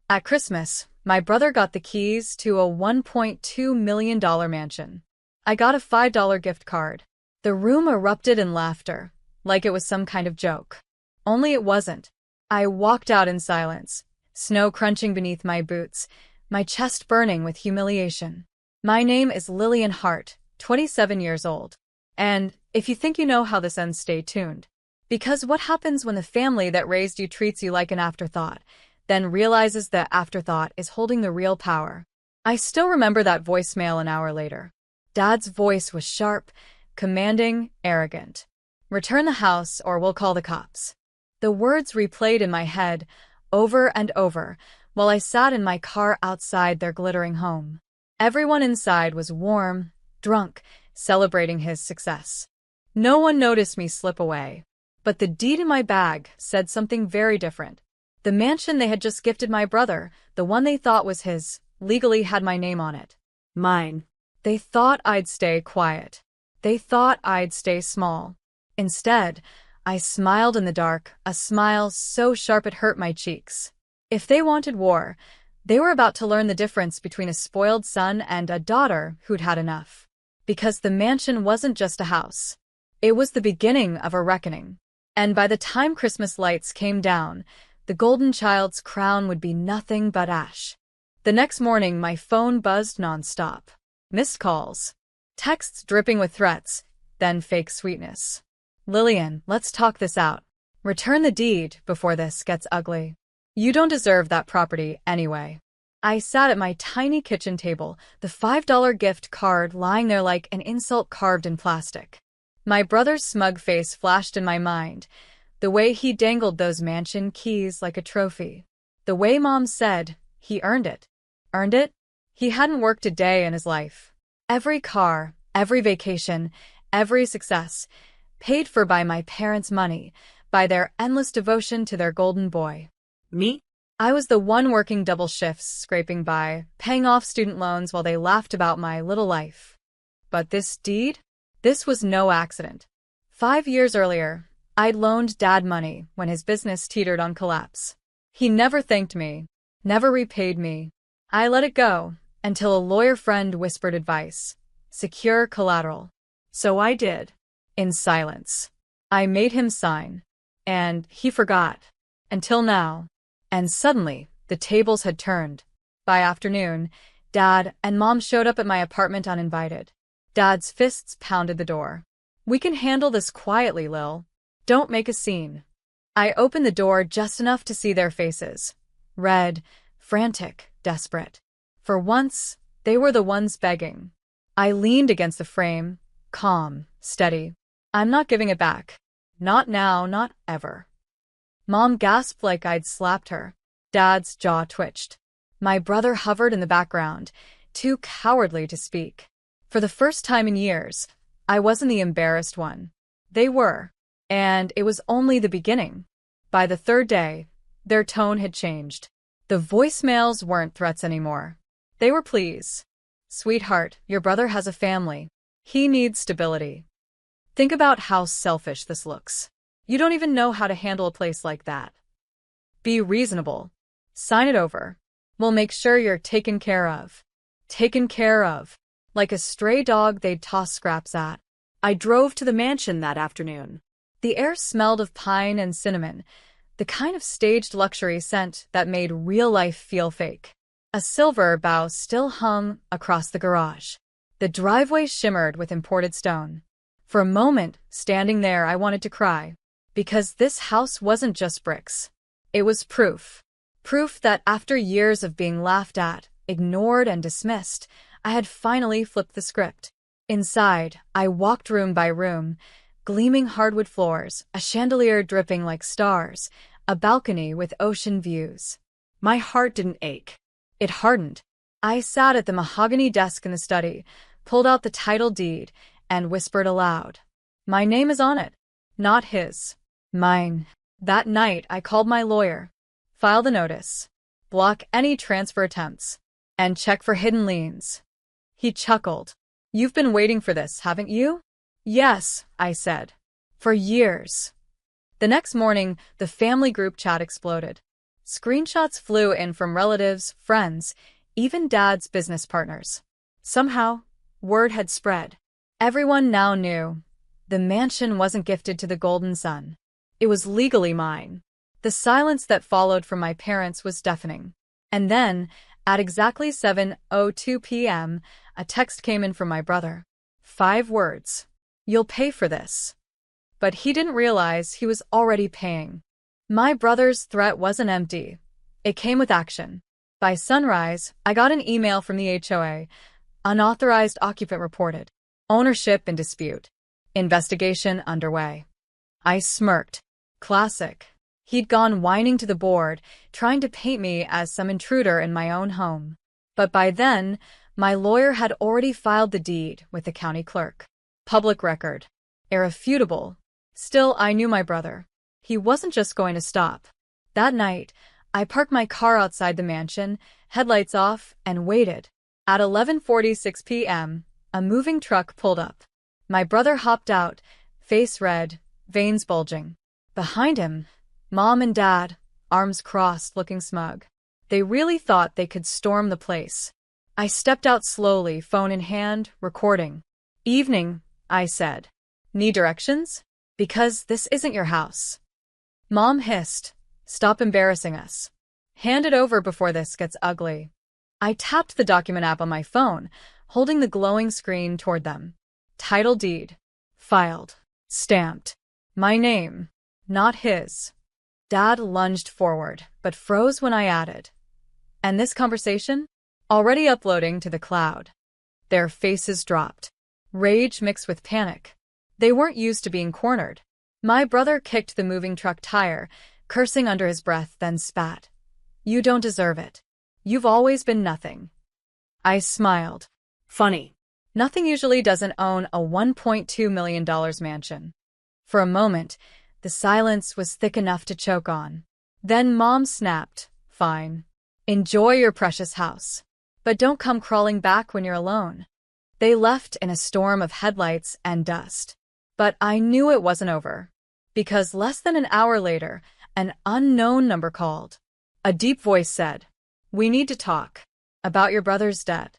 At Christmas, my brother got the keys to a $1.2 million mansion. I got a $5 gift card. The room erupted in laughter, like it was some kind of joke. Only it wasn't. I walked out in silence, snow crunching beneath my boots, my chest burning with humiliation. My name is Lillian Hart, 27 years old. And if you think you know how this ends, stay tuned. Because what happens when the family that raised you treats you like an afterthought, then realizes that afterthought is holding the real power? I still remember that voicemail an hour later. Dad's voice was sharp, commanding, arrogant. "Return the house or we'll call the cops." The words replayed in my head over and over while I sat in my car outside their glittering home. Everyone inside was warm, drunk, celebrating his success. No one noticed me slip away. But the deed in my bag said something very different. The mansion they had just gifted my brother, the one they thought was his, legally had my name on it. Mine. They thought I'd stay quiet. They thought I'd stay small. Instead, I smiled in the dark, a smile so sharp it hurt my cheeks. If they wanted war, they were about to learn the difference between a spoiled son and a daughter who'd had enough. Because the mansion wasn't just a house. It was the beginning of a reckoning. And by the time Christmas lights came down, the golden child's crown would be nothing but ash. The next morning, my phone buzzed nonstop. Missed calls. Texts dripping with threats, then fake sweetness. "Lillian, let's talk this out. Return the deed before this gets ugly. You don't deserve that property anyway." I sat at my tiny kitchen table, the $5 gift card lying there like an insult carved in plastic. My brother's smug face flashed in my mind, the way he dangled those mansion keys like a trophy. The way Mom said he earned it. Earned it? He hadn't worked a day in his life. Every car, every vacation, every success, paid for by my parents' money, by their endless devotion to their golden boy. Me? I was the one working double shifts, scraping by, paying off student loans while they laughed about my little life. But this deed? This was no accident. 5 years earlier, I'd loaned Dad money when his business teetered on collapse. He never thanked me, never repaid me. I let it go until a lawyer friend whispered advice. Secure collateral. So I did. In silence. I made him sign. And he forgot. Until now. And suddenly, the tables had turned. By afternoon, Dad and Mom showed up at my apartment uninvited. Dad's fists pounded the door. "We can handle this quietly, Lil. Don't make a scene." I opened the door just enough to see their faces. Red, frantic, desperate. For once, they were the ones begging. I leaned against the frame, calm, steady. "I'm not giving it back. Not now, not ever." Mom gasped like I'd slapped her. Dad's jaw twitched. My brother hovered in the background, too cowardly to speak. For the first time in years, I wasn't the embarrassed one. They were. And it was only the beginning. By the third day, their tone had changed. The voicemails weren't threats anymore. They were pleas. "Sweetheart, your brother has a family. He needs stability. Think about how selfish this looks. You don't even know how to handle a place like that. Be reasonable. Sign it over. We'll make sure you're taken care of." Taken care of. Like a stray dog they'd toss scraps at. I drove to the mansion that afternoon. The air smelled of pine and cinnamon, the kind of staged luxury scent that made real life feel fake. A silver bow still hung across the garage. The driveway shimmered with imported stone. For a moment, standing there, I wanted to cry. Because this house wasn't just bricks. It was proof. Proof that after years of being laughed at, ignored and dismissed, I had finally flipped the script. Inside, I walked room by room, gleaming hardwood floors, a chandelier dripping like stars, a balcony with ocean views. My heart didn't ache. It hardened. I sat at the mahogany desk in the study, pulled out the title deed, and whispered aloud. "My name is on it. Not his. Mine." That night, I called my lawyer. File the notice. Block any transfer attempts. And check for hidden liens. He chuckled. "You've been waiting for this, haven't you?" "Yes," I said. "For years." The next morning, the family group chat exploded. Screenshots flew in from relatives, friends, even Dad's business partners. Somehow, word had spread. Everyone now knew. The mansion wasn't gifted to the Golden Son. It was legally mine. The silence that followed from my parents was deafening. And then, at exactly 7:02 p.m., a text came in from my brother. 5 words. "You'll pay for this." But he didn't realize he was already paying. My brother's threat wasn't empty. It came with action. By sunrise, I got an email from the HOA. Unauthorized occupant reported. Ownership in dispute. Investigation underway. I smirked. Classic. He'd gone whining to the board, trying to paint me as some intruder in my own home. But by then, my lawyer had already filed the deed with the county clerk. Public record. Irrefutable. Still, I knew my brother. He wasn't just going to stop. That night, I parked my car outside the mansion, headlights off, and waited. At 11:46 p.m., a moving truck pulled up. My brother hopped out, face red, veins bulging. Behind him, Mom and Dad, arms crossed, looking smug. They really thought they could storm the place. I stepped out slowly, phone in hand, recording. "Evening," I said. "Need directions? Because this isn't your house." Mom hissed, "Stop embarrassing us. Hand it over before this gets ugly." I tapped the document app on my phone, holding the glowing screen toward them. Title deed. Filed. Stamped. My name. Not his. Dad lunged forward, but froze when I added. "And this conversation?" Already uploading to the cloud. Their faces dropped. Rage mixed with panic. They weren't used to being cornered. My brother kicked the moving truck tire, cursing under his breath, then spat. "You don't deserve it. You've always been nothing." I smiled. Funny. Nothing usually doesn't own a $1.2 million mansion. For a moment, the silence was thick enough to choke on. Then Mom snapped, "Fine. Enjoy your precious house. But don't come crawling back when you're alone." They left in a storm of headlights and dust. But I knew it wasn't over. Because less than an hour later, an unknown number called. A deep voice said, "We need to talk. About your brother's debt."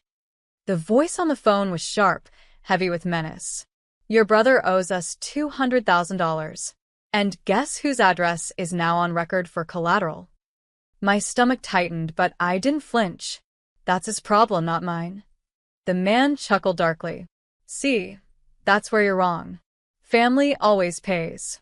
The voice on the phone was sharp, heavy with menace. "Your brother owes us $200,000. And guess whose address is now on record for collateral?" My stomach tightened, but I didn't flinch. "That's his problem, not mine." The man chuckled darkly. "See, that's where you're wrong. Family always pays."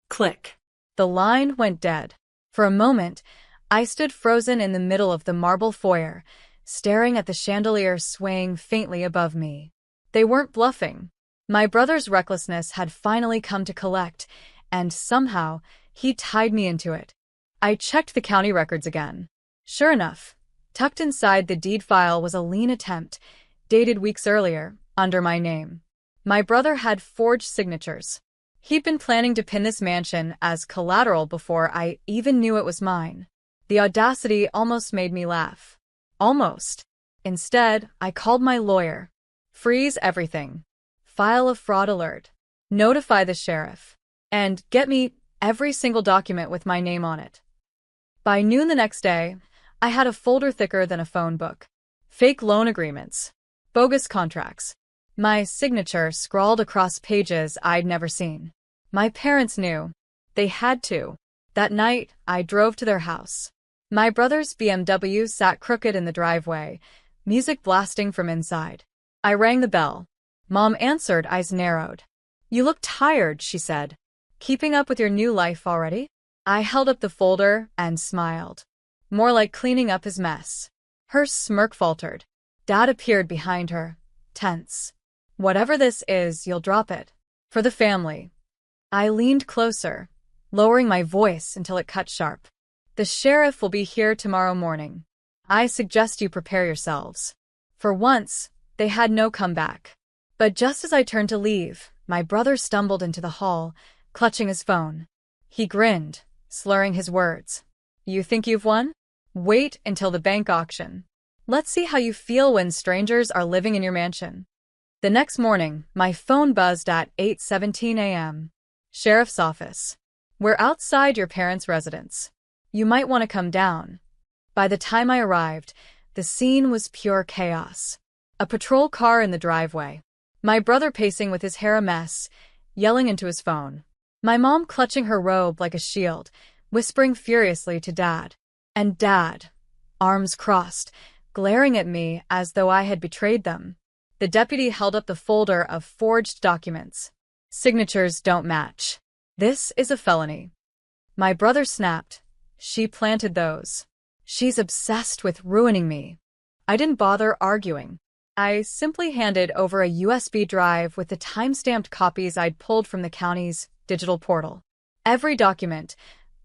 Click. The line went dead. For a moment, I stood frozen in the middle of the marble foyer, staring at the chandelier swaying faintly above me. They weren't bluffing. My brother's recklessness had finally come to collect, and somehow, he tied me into it. I checked the county records again. Sure enough, tucked inside the deed file was a lien attempt, dated weeks earlier, under my name. My brother had forged signatures. He'd been planning to pin this mansion as collateral before I even knew it was mine. The audacity almost made me laugh. Almost. Instead, I called my lawyer. Freeze everything. File a fraud alert. Notify the sheriff. And get me every single document with my name on it. By noon the next day, I had a folder thicker than a phone book. Fake loan agreements. Bogus contracts. My signature scrawled across pages I'd never seen. My parents knew. They had to. That night, I drove to their house. My brother's BMW sat crooked in the driveway, music blasting from inside. I rang the bell. Mom answered, eyes narrowed. "You look tired," she said. "Keeping up with your new life already?" I held up the folder and smiled. More like cleaning up his mess. Her smirk faltered. Dad appeared behind her, tense. "Whatever this is, you'll drop it. For the family." I leaned closer, lowering my voice until it cut sharp. "The sheriff will be here tomorrow morning. I suggest you prepare yourselves." For once, they had no comeback. But just as I turned to leave, my brother stumbled into the hall, clutching his phone. He grinned, slurring his words. "You think you've won? Wait until the bank auction. Let's see how you feel when strangers are living in your mansion." The next morning, my phone buzzed at 8:17 a.m. "Sheriff's office. We're outside your parents' residence." You might want to come down. By the time I arrived, the scene was pure chaos. A patrol car in the driveway. My brother pacing with his hair a mess, yelling into his phone. My mom clutching her robe like a shield, whispering furiously to Dad. And Dad, arms crossed, glaring at me as though I had betrayed them. The deputy held up the folder of forged documents. Signatures don't match. This is a felony. My brother snapped. She planted those. She's obsessed with ruining me. I didn't bother arguing. I simply handed over a USB drive with the time-stamped copies I'd pulled from the county's digital portal. Every document,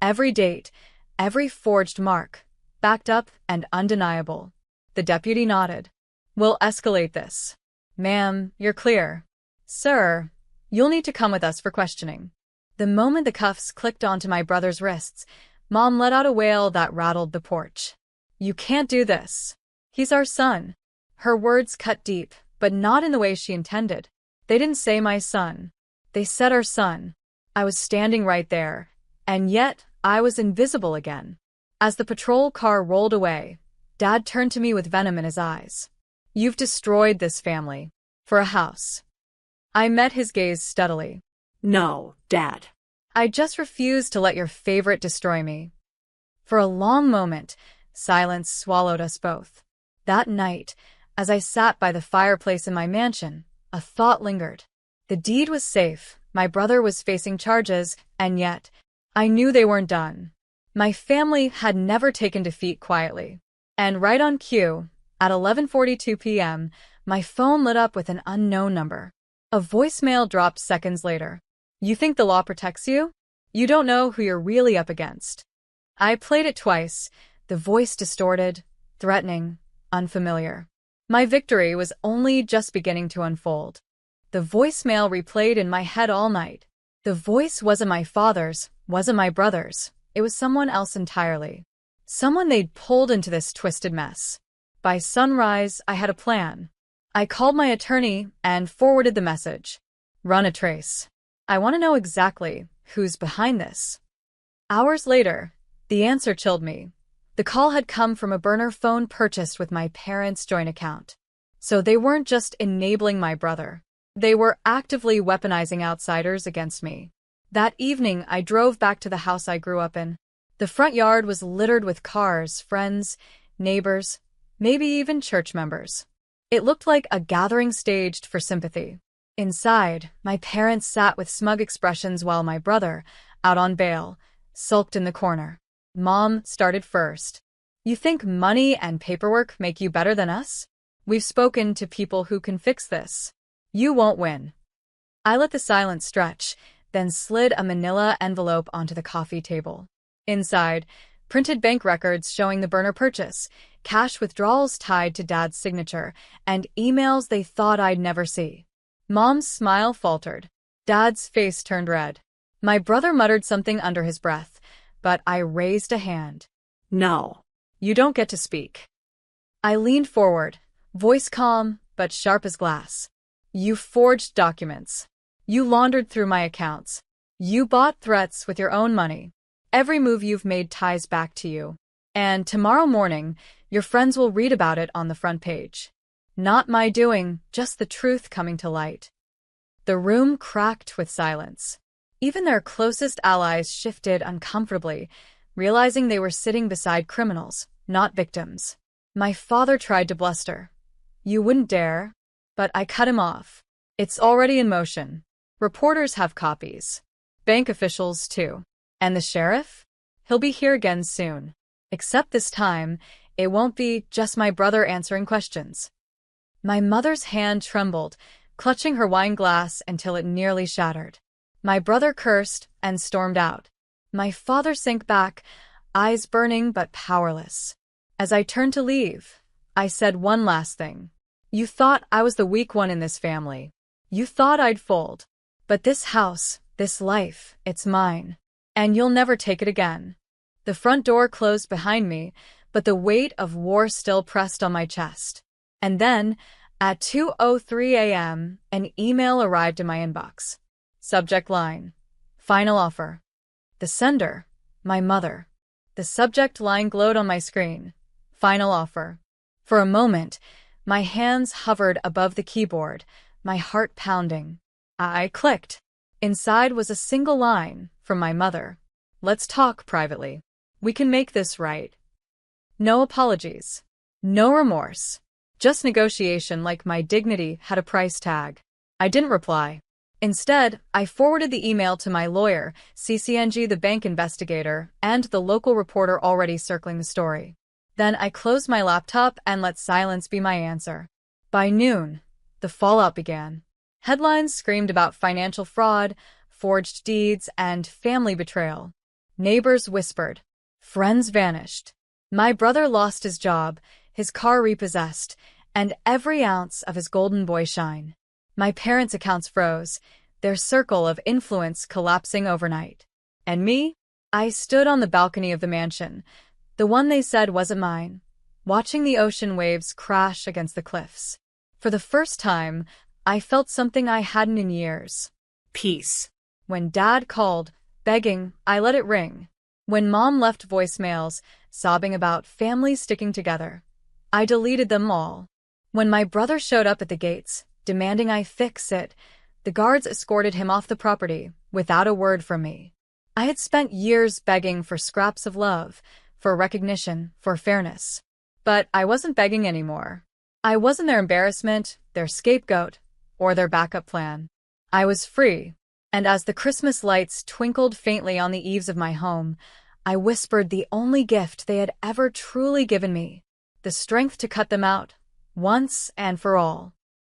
every date, every forged mark, backed up and undeniable. The deputy nodded. We'll escalate this. Ma'am, you're clear. Sir, you'll need to come with us for questioning. The moment the cuffs clicked onto my brother's wrists, Mom let out a wail that rattled the porch. You can't do this. He's our son. Her words cut deep, but not in the way she intended. They didn't say my son. They said our son. I was standing right there, and yet I was invisible again. As the patrol car rolled away, Dad turned to me with venom in his eyes. You've destroyed this family. For a house. I met his gaze steadily. No, Dad. I just refuse to let your favorite destroy me. For a long moment, silence swallowed us both. That night, as I sat by the fireplace in my mansion, a thought lingered. The deed was safe, my brother was facing charges, and yet, I knew they weren't done. My family had never taken defeat quietly. And right on cue, at 11:42 p.m., my phone lit up with an unknown number. A voicemail dropped seconds later. You think the law protects you? You don't know who you're really up against. I played it twice, the voice distorted, threatening, unfamiliar. My victory was only just beginning to unfold. The voicemail replayed in my head all night. The voice wasn't my father's, wasn't my brother's. It was someone else entirely. Someone they'd pulled into this twisted mess. By sunrise, I had a plan. I called my attorney and forwarded the message. Run a trace. I want to know exactly who's behind this. Hours later, the answer chilled me. The call had come from a burner phone purchased with my parents' joint account. So they weren't just enabling my brother. They were actively weaponizing outsiders against me. That evening, I drove back to the house I grew up in. The front yard was littered with cars, friends, neighbors, maybe even church members. It looked like a gathering staged for sympathy. Inside, my parents sat with smug expressions while my brother, out on bail, sulked in the corner. Mom started first. You think money and paperwork make you better than us? We've spoken to people who can fix this. You won't win. I let the silence stretch, then slid a manila envelope onto the coffee table. Inside, printed bank records showing the burner purchase, cash withdrawals tied to Dad's signature, and emails they thought I'd never see. Mom's smile faltered. Dad's face turned red. My brother muttered something under his breath, but I raised a hand. No. You don't get to speak. I leaned forward, voice calm but sharp as glass. You forged documents. You laundered through my accounts. You bought threats with your own money. Every move you've made ties back to you. And tomorrow morning, your friends will read about it on the front page. Not my doing, just the truth coming to light. The room cracked with silence. Even their closest allies shifted uncomfortably, realizing they were sitting beside criminals, not victims. My father tried to bluster. You wouldn't dare. But I cut him off. It's already in motion. Reporters have copies. Bank officials, too. And the sheriff? He'll be here again soon. Except this time, it won't be just my brother answering questions. My mother's hand trembled, clutching her wine glass until it nearly shattered. My brother cursed and stormed out. My father sank back, eyes burning but powerless. As I turned to leave, I said one last thing. You thought I was the weak one in this family. You thought I'd fold. But this house, this life, it's mine. And you'll never take it again. The front door closed behind me, but the weight of war still pressed on my chest. And then, at 2:03 a.m., an email arrived in my inbox. Subject line: Final offer. The sender: my mother. The subject line glowed on my screen. Final offer. For a moment, my hands hovered above the keyboard, my heart pounding. I clicked. Inside was a single line from my mother. Let's talk privately. We can make this right. No apologies. No remorse. Just negotiation like my dignity had a price tag. I didn't reply. Instead, I forwarded the email to my lawyer, CCNG the bank investigator, and the local reporter already circling the story. Then I closed my laptop and let silence be my answer. By noon, the fallout began. Headlines screamed about financial fraud, forged deeds, and family betrayal. Neighbors whispered. Friends vanished. My brother lost his job, his car repossessed, and every ounce of his golden boy shine. My parents' accounts froze, their circle of influence collapsing overnight. And me? I stood on the balcony of the mansion, the one they said wasn't mine, watching the ocean waves crash against the cliffs. For the first time, I felt something I hadn't in years. Peace. When Dad called, begging, I let it ring. When Mom left voicemails, sobbing about families sticking together, I deleted them all. When my brother showed up at the gates, demanding I fix it, the guards escorted him off the property without a word from me. I had spent years begging for scraps of love, for recognition, for fairness. But I wasn't begging anymore. I wasn't their embarrassment, their scapegoat, or their backup plan. I was free, and as the Christmas lights twinkled faintly on the eaves of my home, I whispered the only gift they had ever truly given me, the strength to cut them out, once and for all.